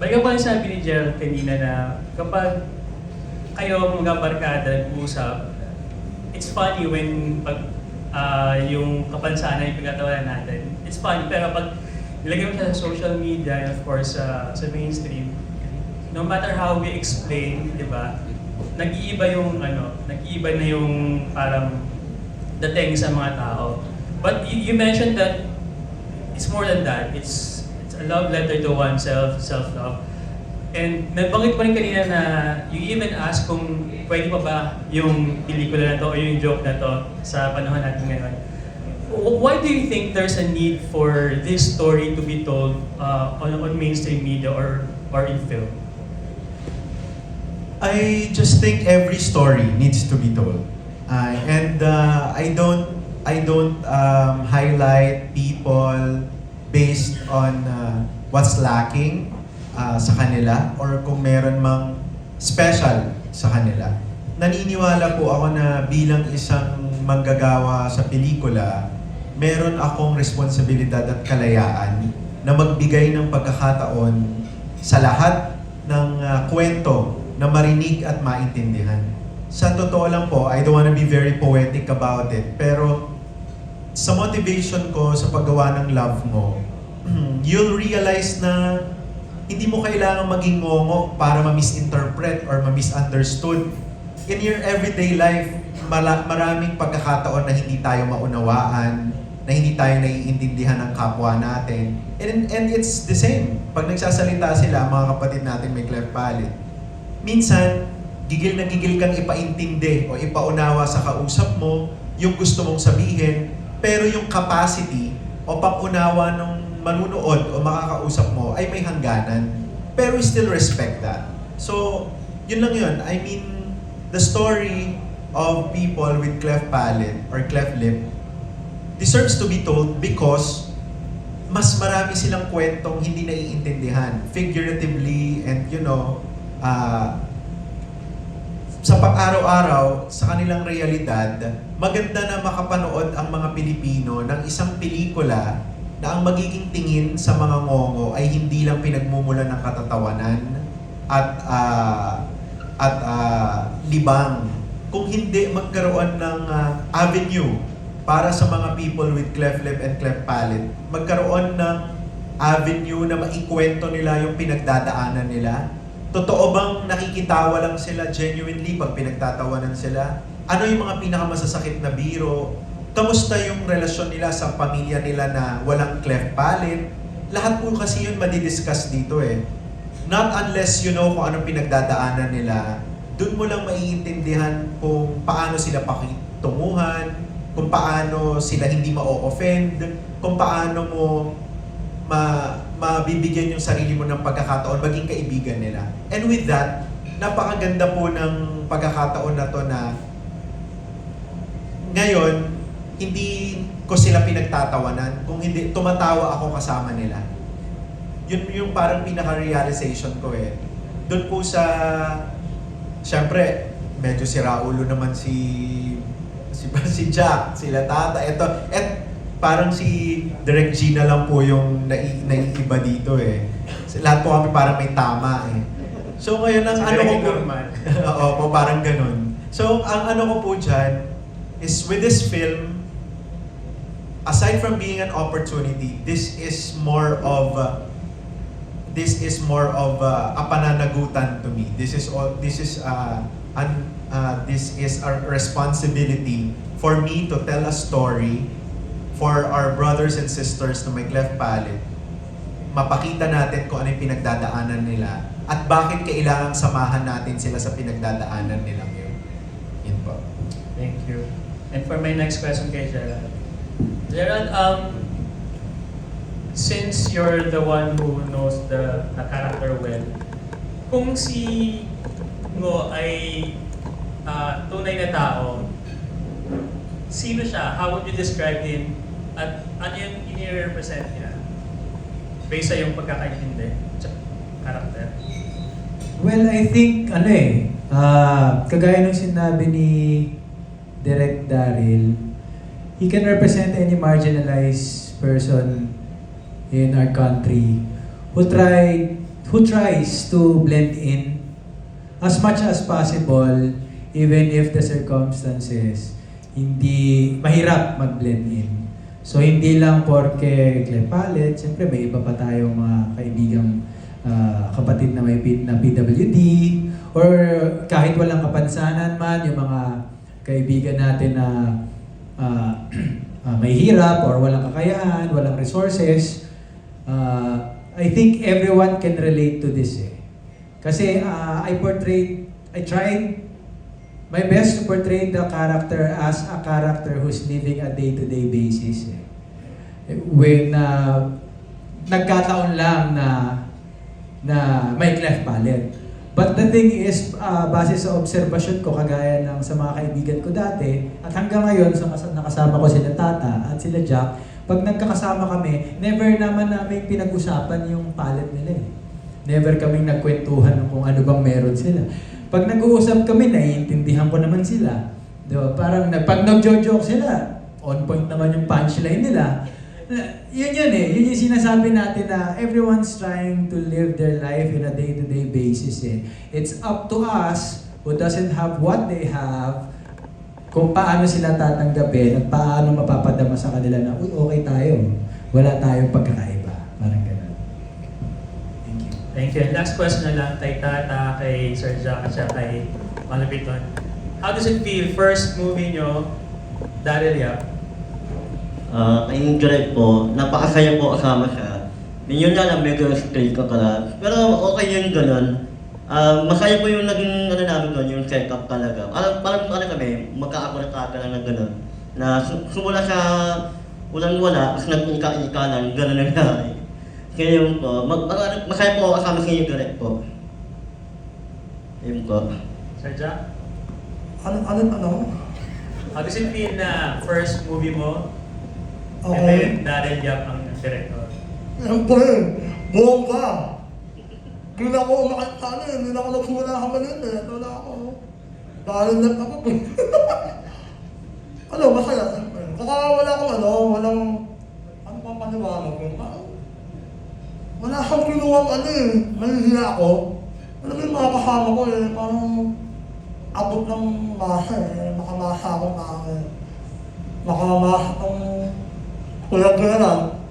Balik pa yung sabi ni Gerald kanina na kapag kayo mga barkada nag-uusap, it's funny when pag yung kapansanan yung pinatawanan natin. It's funny, pero pag nilagay mo siya sa social media and of course sa mainstream, no matter how we explain, di ba, nag-iiba yung nag-iiba na yung parang dating sa mga tao. But you mentioned that it's more than that. It's a love letter to oneself, self-love. And nabanggit ko rin kanina na you even ask kung pwede pa ba yung pelikula na to o yung joke na to sa panahon natin ngayon. Why do you think there's a need for this story to be told on mainstream media or in film? I just think every story needs to be told. I don't highlight people based on what's lacking sa kanila or kung meron mang special sa kanila. Naniniwala po ako na bilang isang manggagawa sa pelikula, meron akong responsibilidad at kalayaan na magbigay ng pagkakataon sa lahat ng kwento na marinig at maintindihan. Sa totoo lang po, I don't wanna be very poetic about it, pero sa motivation ko sa paggawa ng love mo, you'll realize na hindi mo kailangan maging ngongo para ma-misinterpret or ma-misunderstood. In your everyday life, maraming pagkakataon na hindi tayo maunawaan, na hindi tayo naiintindihan ng kapwa natin. And it's the same. Pag nagsasalita sila, mga kapatid natin may cleft palate, minsan, gigil na gigil kang ipaintindi o ipaunawa sa kausap mo yung gusto mong sabihin, pero yung capacity o pag-unawa ng manunood o makakausap mo ay may hangganan. Pero we still respect that. So, yun lang yun. I mean, the story of people with cleft palate or cleft lip deserves to be told because mas marami silang kwentong hindi naiintindihan. Figuratively and sa pang-araw-araw, sa kanilang realidad, maganda na makapanood ang mga Pilipino ng isang pelikula na ang magiging tingin sa mga ngongo ay hindi lang pinagmumulan ng katatawanan at libang. Kung hindi magkaroon ng avenue para sa mga people with cleft lip and cleft palate, magkaroon ng avenue na maikwento nila yung pinagdadaanan nila. Totoo bang nakikitawa lang sila genuinely pag pinagtatawanan sila? Ano yung mga pinakamasasakit na biro? Kamusta yung relasyon nila sa pamilya nila na walang cleft palate? Lahat po kasi yun madidiscuss dito eh. Not unless you know kung anong pinagdadaanan nila, dun mo lang maiintindihan kung paano sila pakitunguhan, kung paano sila hindi ma-offend, kung paano mo mabibigyan yung sarili mo ng pagkakataon maging kaibigan nila. And with that, napakaganda po ng pagkakataon na to na ngayon, hindi ko sila pinagtatawanan, kung hindi, tumatawa ako kasama nila. Yun yung parang pinaka-realization ko eh. Doon po sa, syempre, medyo si Raulo naman si Jack, sila Tata, parang si Direk Gina lang po yung naiiba dito eh. Lahat po kami parang may tama eh. So ngayon ang ano ko po, oo po, parang ganun. So ang ano ko po dyan is with this film, aside from being an opportunity, this is more of a pananagutan to me. This is a responsibility for me to tell a story for our brothers and sisters na may cleft palate, mapakita natin kung ano yung pinagdadaanan nila at bakit kailangang samahan natin sila sa pinagdadaanan nilang yun. Yun po. Thank you. And for my next question kay Gerald. Gerald, since you're the one who knows the character well, kung si Ngo ay tunay na tao, sino siya? How would you describe him? At ano yung ini-represent niya? Based sa yung pagkakaintindi sa karakter? Well, I think, kagaya nung sinabi ni Direk Daryl, he can represent any marginalized person in our country who who tries to blend in as much as possible, even if the circumstances hindi mahirap mag-blend in. So hindi lang porke Clef Palette, siyempre may iba pa tayong mga kaibigang kapatid na may na PWD, or kahit walang kapansanan man, yung mga kaibigan natin na may hirap or walang kakayahan, walang resources. I think everyone can relate to this eh. Kasi I tried my best to portray the character as a character who's living a day-to-day basis. When nagkataon lang na may Clef Palette. But the thing is, base sa obserbasyon ko, kagaya ng sa mga kaibigan ko dati, at hanggang ngayon, nakasama ko sila Tata at sila Jack, pag nagkakasama kami, never naman namin pinag-usapan yung palette nila eh. Never kaming nagkwentuhan kung ano bang meron sila. Pag nag-uusap kami, naiintindihan ko naman sila. Diba? Parang pag nag-joke sila, on point naman yung punchline nila. Yun eh. Yun yung sinasabi natin na everyone's trying to live their life in a day-to-day basis eh. It's up to us who doesn't have what they have kung paano sila tatanggapin at paano mapapadama sa kanila na, uy, okay tayo. Wala tayong pagkakaiba. Parang gano'n. Thank you. Thank you. And last question na lang kay Tata, kay Sir Jack, at siya kay Malapiton. How does it feel? First movie nyo, Daryl Yap. Kayong direct po, napakasaya po kasama siya. Yun nga lang, medyo straight ka pala. Pero okay yun ganun. Masaya po yung naging namin doon, yung setup talaga. Parang kami, magkaakurata lang na gano'n. Na sumula sa walang-wala, tapos nag-ika-ika lang, gano'n na nangyari. Kaya yun po, masaya po kasama sa inyo direct po. Yun po. Sir Jack? Ano? How does it feel na first movie mo, and Okay. then Daryl Yap ang director? Siyempre, bongga. Hindi na ako umakit sa ano, hindi na ako nagsimula ka manin eh. Ito na ako. Dahil na ako. Masaya. Saka wala akong walang pang paniwala ko. Wala akong kinuwang mahihiya ako. Alam mo yung mga kasama ko eh, parang abot ng masa eh. Makamasa akong makamasa akong kuya lang.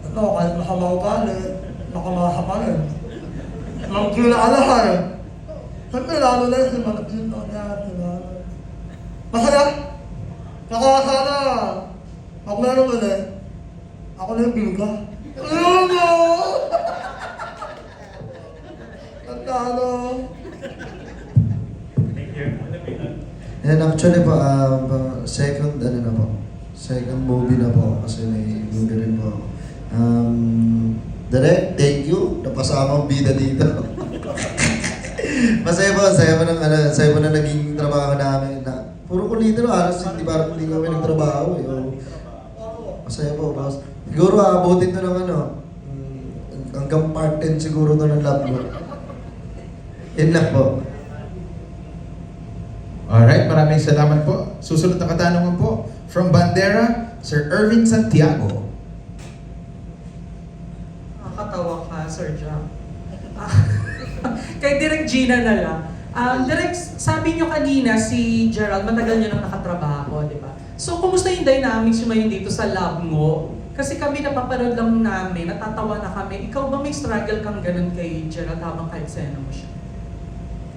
Ito, kahit masama ugali, makamasa pa rin. Nang kinaalahal. Siyempre, lalo na yung Malapiton niya. Masaya. Saka sana, pag meron ulit, ako na yung bilga. Ayun mo! Tantano. Thank you. Malapiton. And actually po, second movie na po kasi may movie rin po ako. Direct, thank you. Napasama ang bida dito. Masaya po na naging trabaho namin. Puro kulitin, halos hindi parang hindi kami nagtrabaho eh. Masaya po, boss. Siguro abutin to ng hanggang part 10 siguro to ng love mo. Yun lang po. Alright, maraming salamat po. Susunod na katanungan po from Bandera, Sir Ervin Santiago. Nakakatawa ka, Sir Jack. Kay Direk Gina na lang. Direk, sabi nyo kanina si Gerald, matagal nyo nang nakatrabaho, di ba? So, kumusta yung dynamics nyo ngayon dito sa lab mo? Kasi kami napapanood lang namin, natatawa na kami. Ikaw ba may struggle kang ganun kay Gerald habang ka-eksena mo siya?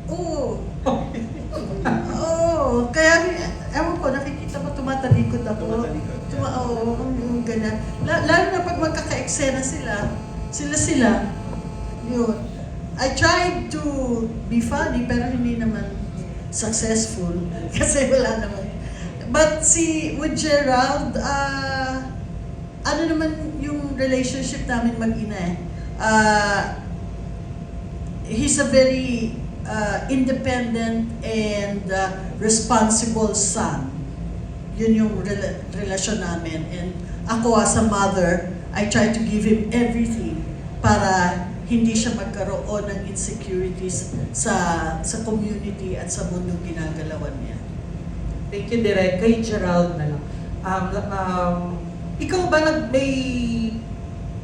Oo. Oo. Kaya, ewan ko, nakikita mo tumatalikod ako. Oo, ganyan. Lalo na pag magkaka-eksena sila. Yun. I tried to be funny, pero hindi naman successful. Kasi wala naman. But with Gerald, ano naman yung relationship namin mag-ina eh. He's a very independent and responsible son. Yun yung relasyon namin. And ako as a mother, I try to give him everything para hindi siya magkaroon ng insecurities sa community at sa mundong ginagalawan niya. Thank you, Direk. Kay Gerald na lang. Ikaw ba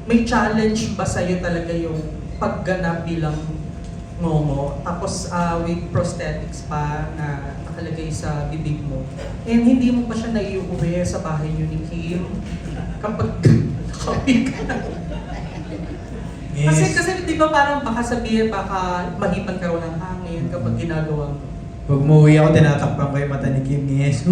may challenge ba sa'yo talaga yung pagganap bilang Momo, tapos with prosthetics pa na nakalagay sa bibig mo. And hindi mo pa siya naiuwi sa bahay niyo ni Kim kapag nakawig ka na. Kasi di ba parang baka sabihin, baka mahipan ka raw ng hangin kapag ginagawa mo. Pag umuwi ako, tinatakpan ko yung mata ni Kim. Yes,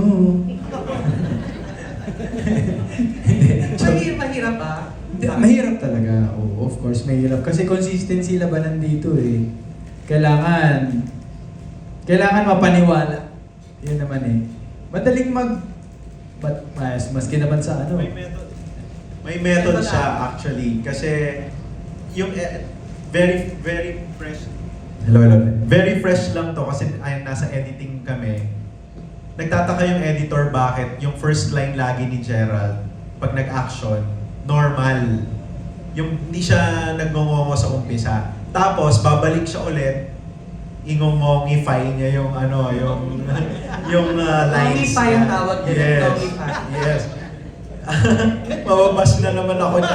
Mahirap ba? Mahirap talaga. Oo, of course, mahirap. Kasi consistency labanan dito eh. Kailangan mapaniwala. Yun naman eh. Madaling maski naman sa ano. May method siya actually kasi yung very fresh. Hello. Very fresh lang to kasi ay nasa editing kami. Nagtataka yung editor bakit yung first line lagi ni Gerald pag nag-action normal. Yung hindi siya nagngongongo sa umpisa. Tapos babalik siya ulit, ingongongify niya yung yung lines. Ngongify ang tawag nila, Yes. ngongify. Yes. Mababas na naman ako na.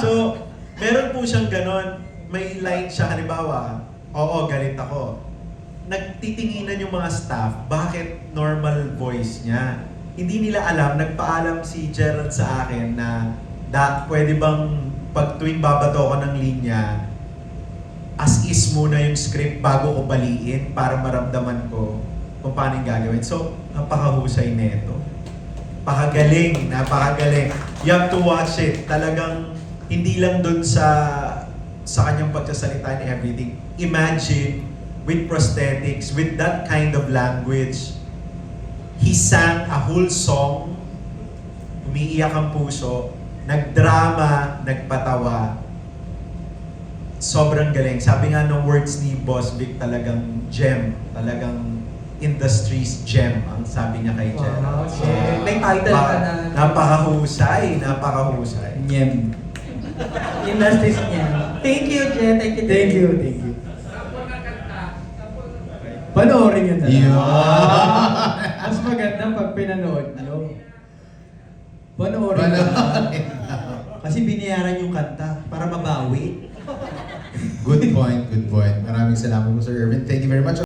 So, meron po siyang ganon. May line siya, halimbawa, oo, galit ako. Nagtitinginan yung mga staff, bakit normal voice niya? Hindi nila alam, nagpaalam si Gerald sa akin na pwede bang pag tuwing babato ko ng linya, as is muna yung script bago ko baliin para maramdaman ko kung paano yung gagawin. So, napakahusay nito. Napakagaling. You have to watch it. Talagang hindi lang dun sa kanyang pagsasalita and everything. Imagine, with prosthetics, with that kind of language, he sang a whole song, umiiyak ang puso, nagdrama, nagpatawa. Sobrang galing. Sabi nga ng words ni Boss Vic, talagang gem. Talagang industry's gem ang sabi niya kay Jen. Wow, Jen. May title ka na. Napakahusay. Nyem. Industries niya. Thank you, Jen. Thank you. Thank you. Panoorin nyo na lang. Mas maganda pag pinanood nyo. Panoorin nyo na. Kasi binayaran yung kanta para mabawi. Good point. Maraming salamat po, Sir Irvin. Thank you very much.